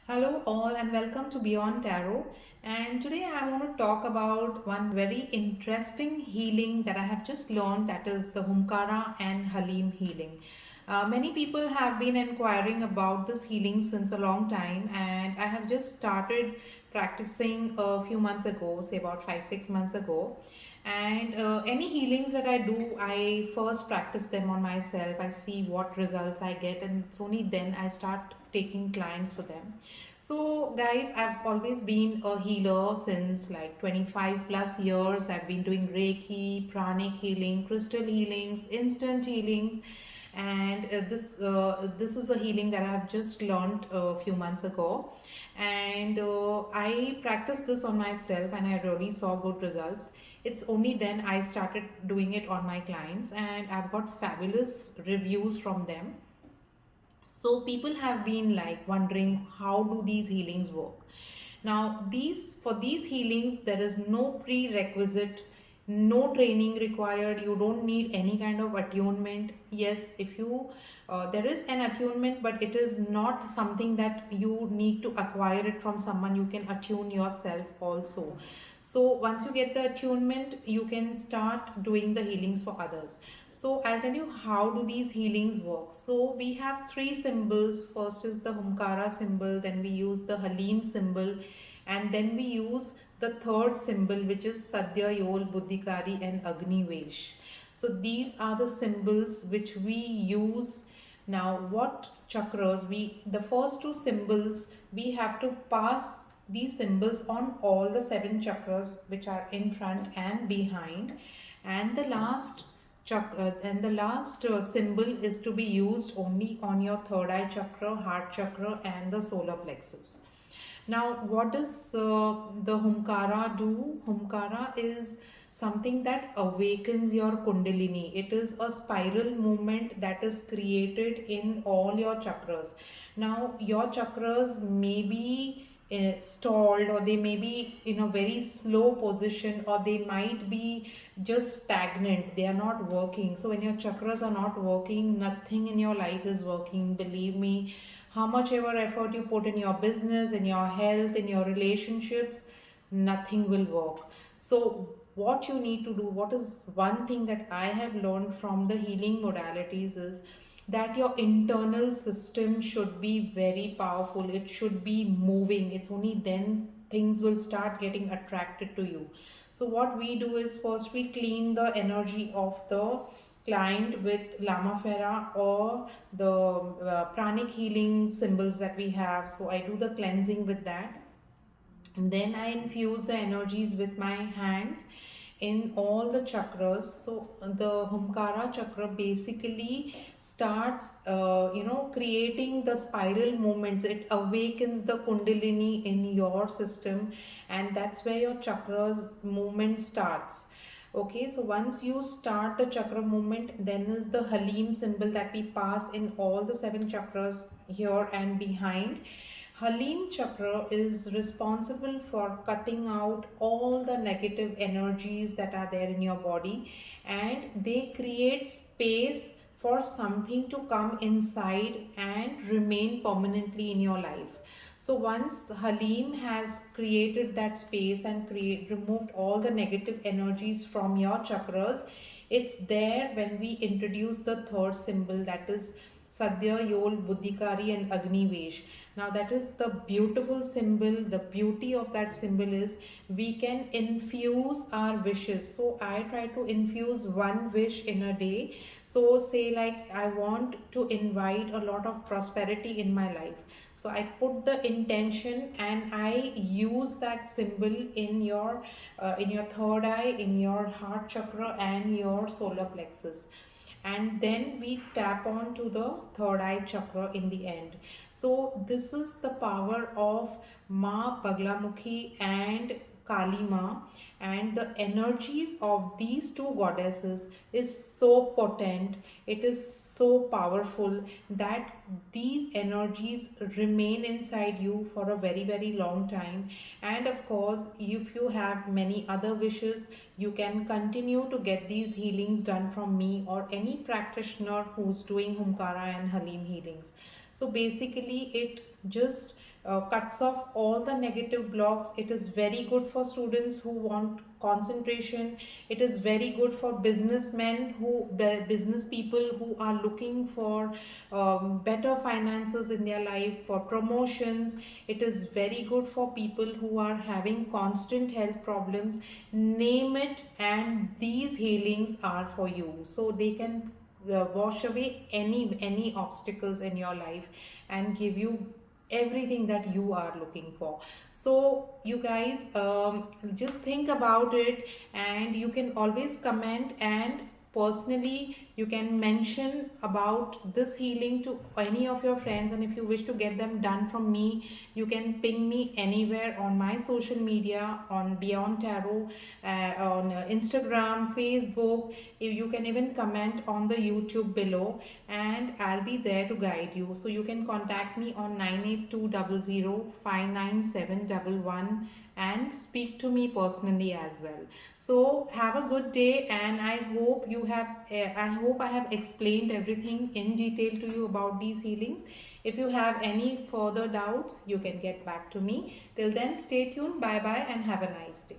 Hello, all, and welcome to Beyond Tarot. And today I want to talk about one very interesting healing that I have just learned, that is the Humkara and Haleem healing. Many people have been inquiring about this healing since a long time, and I have just started practicing a few months ago, say about 5 6 months ago. And any healings that I do, I first practice them on myself. I see what results I get, and it's only then I start taking clients for them. So, guys, I've always been a healer since like 25 plus years. I've been doing Reiki, Pranic healing, crystal healings, instant healings, and this is a healing that I have just learned a few months ago. And I practiced this on myself, and I really saw good results. It's only then I started doing it on my clients, and I've got fabulous reviews from them. So people have been like wondering, how do these healings work? Now these for these healings there is no prerequisite, no training required. You don't need any kind of attunement. Yes, if you there is an attunement, but it is not something that you need to acquire it from someone. You can attune yourself also. So once you get the attunement, you can start doing the healings for others. So I'll tell you how do these healings work. So we have three symbols. First is the Humkara symbol, then we use the Haleem symbol, and then we use the third symbol, which is Sadhya, Yol, Buddhikari and Agni Vesh. So these are the symbols which we use. Now what chakras, we the first two symbols, we have to pass these symbols on all the seven chakras which are in front and behind, and the last symbol is to be used only on your third eye chakra, heart chakra and the solar plexus. Now, what does the Humkara do? Humkara is something that awakens your Kundalini. It is a spiral movement that is created in all your chakras. Now, your chakras may be stalled, or they may be in a very slow position, or they might be just stagnant. They are not working. So when your chakras are not working, nothing in your life is working. Believe me, how much ever effort you put in your business, in your health, in your relationships, nothing will work. So what you need to do, what is one thing that I have learned from the healing modalities, is that your internal system should be very powerful. It should be moving. It's only then things will start getting attracted to you. So what we do is, first we clean the energy of the client with Lama Fera or the pranic healing symbols that we have. So I do the cleansing with that, and then I infuse the energies with my hands in all the chakras. So the Humkara chakra basically starts creating the spiral movements. It awakens the Kundalini in your system, and that's where your chakras movement starts. Okay, so once you start the chakra movement, then is the Haleem symbol that we pass in all the seven chakras, here and behind. Haleem chakra is responsible for cutting out all the negative energies that are there in your body, and they create space for something to come inside and remain permanently in your life. So once Haleem has created that space and removed all the negative energies from your chakras, it's there when we introduce the third symbol, that is Sadhya, Yol, Buddhikari and Agni Vesh. Now that is the beautiful symbol. The beauty of that symbol is we can infuse our wishes. So I try to infuse one wish in a day. So say like I want to invite a lot of prosperity in my life. So I put the intention and I use that symbol in your third eye, in your heart chakra and your solar plexus, and then we tap on to the third eye chakra in the end. So this is the power of Ma Baglamukhi and Kali Ma, and the energies of these two goddesses is so potent, it is so powerful, that these energies remain inside you for a very very long time. And of course, if you have many other wishes, you can continue to get these healings done from me or any practitioner who's doing Humkara and Haleem healings. So basically it just cuts off all the negative blocks. It is very good for students who want concentration. It is very good for businessmen business people who are looking for better finances in their life, for promotions. It is very good for people who are having constant health problems, name it, and these healings are for you. So they can wash away any obstacles in your life and give you everything that you are looking for. So you guys, just think about it, and you can always comment, and personally you can mention about this healing to any of your friends, and if you wish to get them done from me, you can ping me anywhere on my social media, on Beyond Tarot, on Instagram, Facebook. You can even comment on the YouTube below, and I'll be there to guide you. So you can contact me on 9820059711 and speak to me personally as well. So have a good day, and I hope I have explained everything in detail to you about these healings. If you have any further doubts, you can get back to me. Till then, stay tuned. Bye bye and have a nice day.